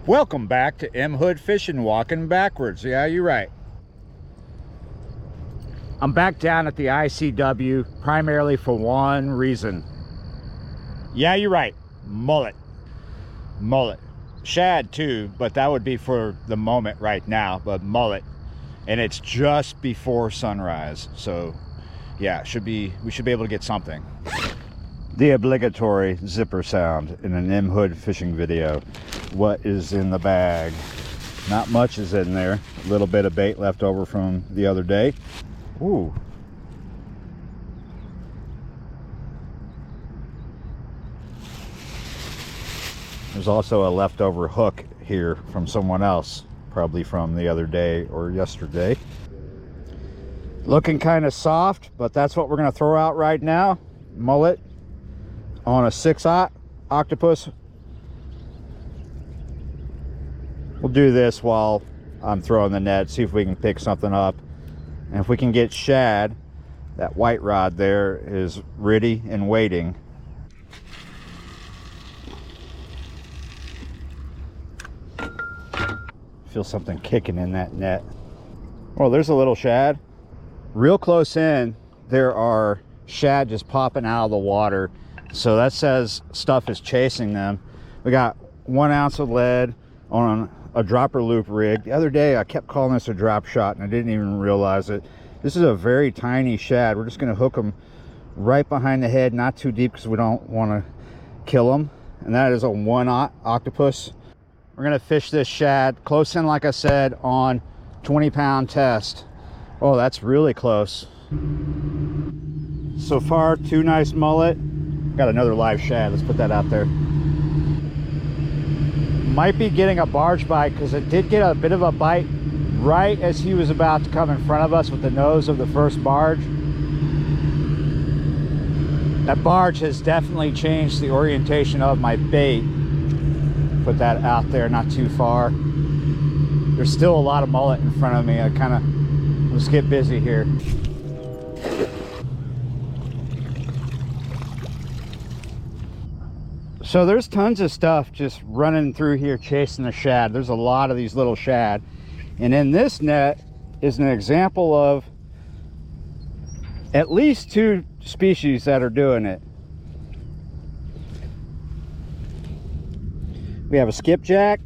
Welcome back to M Hood Fishing, walking backwards. Yeah, you're right. I'm back down at the ICW primarily for one reason. Yeah, you're right. Mullet. Mullet. Shad too, but that would be for the moment right now, but mullet. And it's just before sunrise. So yeah, we should be able to get something. The obligatory zipper sound in an M Hood fishing video. What is in the bag? Not much is in there. A little bit of bait left over from the other day. Ooh. There's also a leftover hook here from someone else, probably from the other day or yesterday. Looking kind of soft, but that's what we're going to throw out right now. Mullet on a 6/0 octopus. We'll do this while I'm throwing the net, see if we can pick something up. And if we can get shad, that white rod there is ready and waiting. Feel something kicking in that net. Oh, there's a little shad. Real close in, there are shad just popping out of the water. So that says stuff is chasing them. We got 1 ounce of lead on a dropper loop rig. The other day I kept calling this a drop shot and I didn't even realize it. This is a very tiny shad. We're just going to hook them right behind the head, not too deep because we don't want to kill them. And that is a 1/0 octopus. We're going to fish this shad close in, like I said, on 20-pound test. Oh, that's really close. So far, 2 nice mullet. Got another live shad. Let's put that out there. Might be getting a barge bite because it did get a bit of a bite right as he was about to come in front of us with the nose of the first barge. That barge has definitely changed the orientation of my bait. Put that out there, not too far. There's still a lot of mullet in front of me. Let's get busy here. So there's tons of stuff just running through here chasing the shad. There's a lot of these little shad. And in this net is an example of at least 2 species that are doing it. We have a skipjack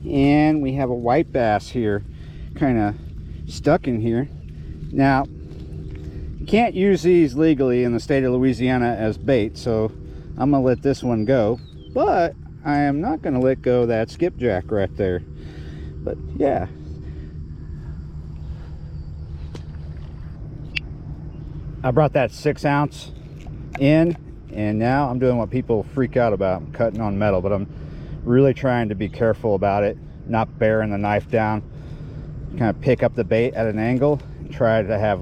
and we have a white bass here, kind of stuck in here. Now, you can't use these legally in the state of Louisiana as bait, so I'm gonna let this one go, but I am not gonna let go of that skipjack right there. But yeah, I brought that 6 ounce in, and now I'm doing what people freak out about. I'm cutting on metal, but I'm really trying to be careful about it, not bearing the knife down. Kind of pick up the bait at an angle and try to have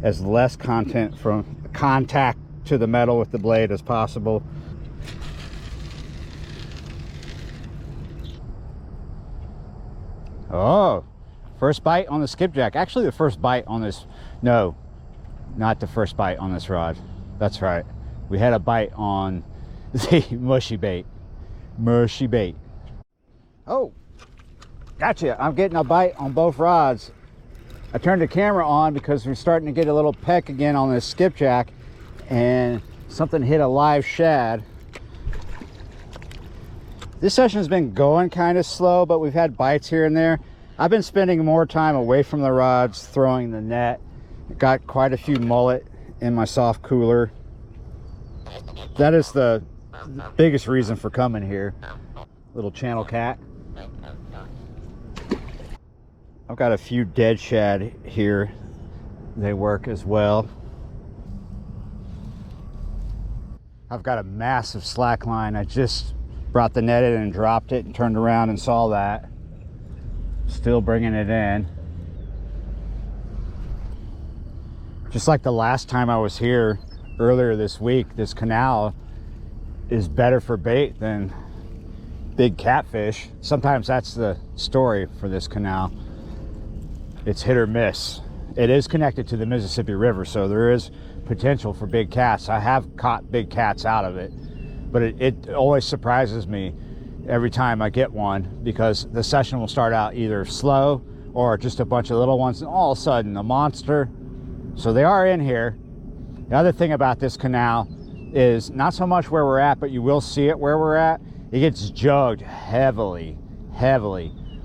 as less contact to the metal with the blade as possible. Oh, first bite on the skipjack. Actually, the first bite on this, no, not the first bite on this rod. That's right. We had a bite on the mushy bait. Mushy bait. Oh, gotcha. I'm getting a bite on both rods. I turned the camera on because we're starting to get a little peck again on this skipjack, and something hit a live shad. This session's been going kind of slow, but we've had bites here and there. I've been spending more time away from the rods, throwing the net. Got quite a few mullet in my soft cooler. That is the biggest reason for coming here. Little channel cat. I've got a few dead shad here. They work as well. I've got a massive slack line. I just brought the net in and dropped it and turned around and saw that. Still bringing it in. Just like the last time I was here earlier this week, this canal is better for bait than big catfish. Sometimes that's the story for this canal. It's hit or miss. It is connected to the Mississippi River, so there is potential for big cats. I have caught big cats out of it, but it always surprises me. every time I get one, because the session will start out either slow or just a bunch of little ones, and all of a sudden a monster. So they are in here. The other thing about this canal is not so much where we're at, but you will see it where we're at. It gets jugged heavily.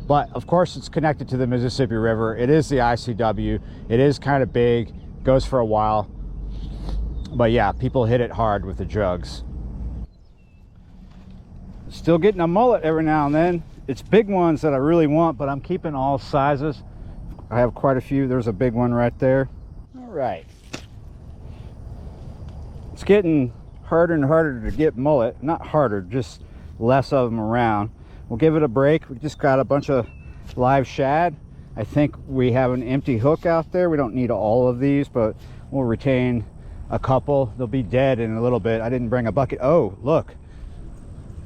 But of course it's connected to the Mississippi River. It is the ICW. It is kind of big, goes for a while. But yeah, people hit it hard with the jugs. Still getting a mullet every now and then. It's big ones that I really want, but I'm keeping all sizes. I have quite a few. There's a big one right there. All right. It's getting harder and harder to get mullet. Not harder, just less of them around. We'll give it a break. We just got a bunch of live shad. I think we have an empty hook out there. We don't need all of these, but we'll retain a couple. They'll be dead in a little bit. I didn't bring a bucket. Oh, look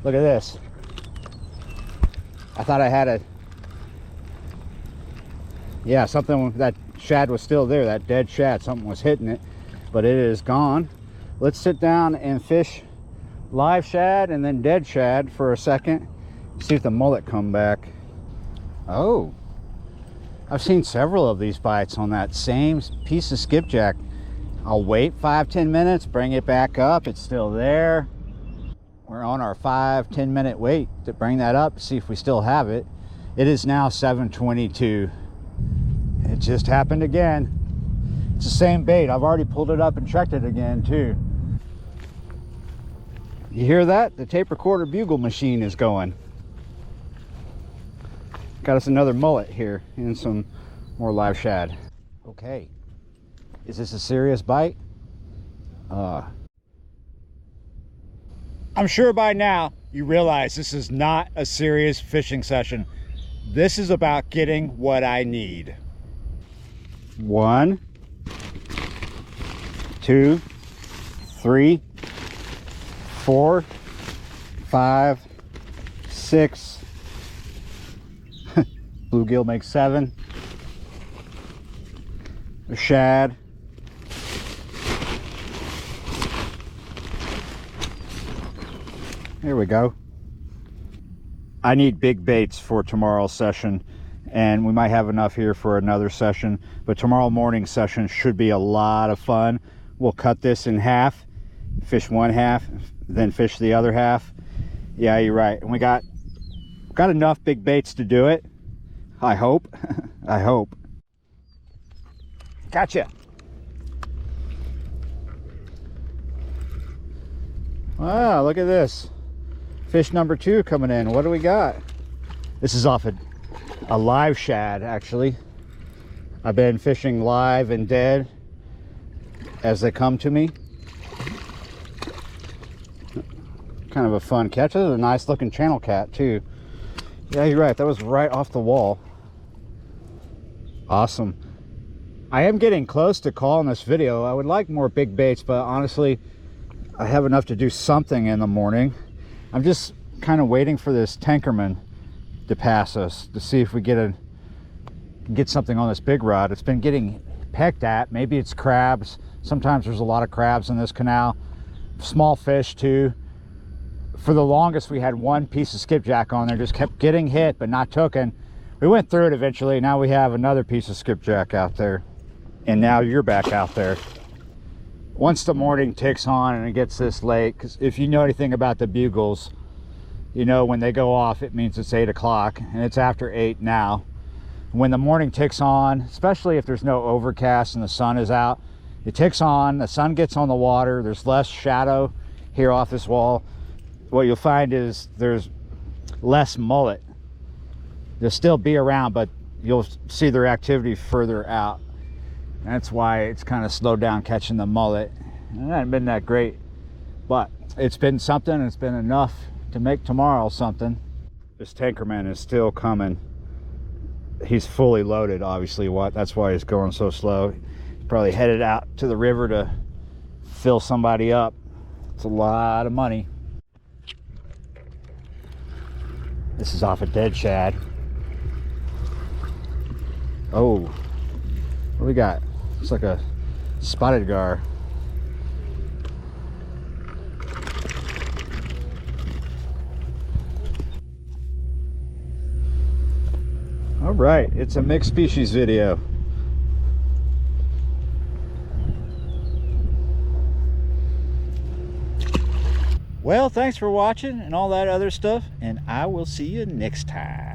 at this. I thought I had a, yeah, something, that shad was still there, that dead shad. Something was hitting it, but it is gone. Let's sit down and fish live shad and then dead shad for a second. See if the mullet come back. Oh, I've seen several of these bites on that same piece of skipjack. I'll wait 5-10 minutes, bring it back up. It's still there. We're on our 5-10 minute wait to bring that up, see if we still have it. It is now 7:22. It just happened again. It's the same bait. I've already pulled it up and checked it again too. You hear that? The tape recorder bugle machine is going. Got us another mullet here and some more live shad. Okay, is this a serious bite? I'm sure by now you realize this is not a serious fishing session. This is about getting what I need. 1, 2, 3, 4, 5, 6. Bluegill makes 7. A shad. There we go. I need big baits for tomorrow's session, and we might have enough here for another session, but tomorrow morning session should be a lot of fun. We'll cut this in half, fish one half, then fish the other half. Yeah, you're right. And we got enough big baits to do it. I hope. I hope. Gotcha. Wow, look at this. Fish number 2 coming in. What do we got? This is off a live shad, actually. I've been fishing live and dead as they come to me. Kind of a fun catch. This is a nice looking channel cat too. Yeah, you're right. That was right off the wall. Awesome. I am getting close to calling this video. I would like more big baits, but honestly, I have enough to do something in the morning. I'm just kind of waiting for this tankerman to pass us to see if we get something on this big rod. It's been getting pecked at. Maybe it's crabs. Sometimes there's a lot of crabs in this canal. Small fish too. For the longest, we had one piece of skipjack on there, just kept getting hit but not taken. We went through it eventually. Now we have another piece of skipjack out there, and now you're back out there. Once the morning ticks on and it gets this late, because if you know anything about the bugles, you know when they go off it means it's 8 o'clock, and it's after 8 now. When the morning ticks on, especially if there's no overcast and the sun is out, it ticks on, the sun gets on the water, there's less shadow here off this wall. What you'll find is there's less mullet. They'll still be around, but you'll see their activity further out. That's why it's kind of slowed down catching the mullet. It hasn't been that great, but it's been something. It's been enough to make tomorrow something. This tankerman is still coming. He's fully loaded, obviously. That's why he's going so slow. He's probably headed out to the river to fill somebody up. It's a lot of money. This is off a dead shad. Oh, what do we got? It's like a spotted gar. All right, it's a mixed species video. Well, thanks for watching and all that other stuff, and I will see you next time.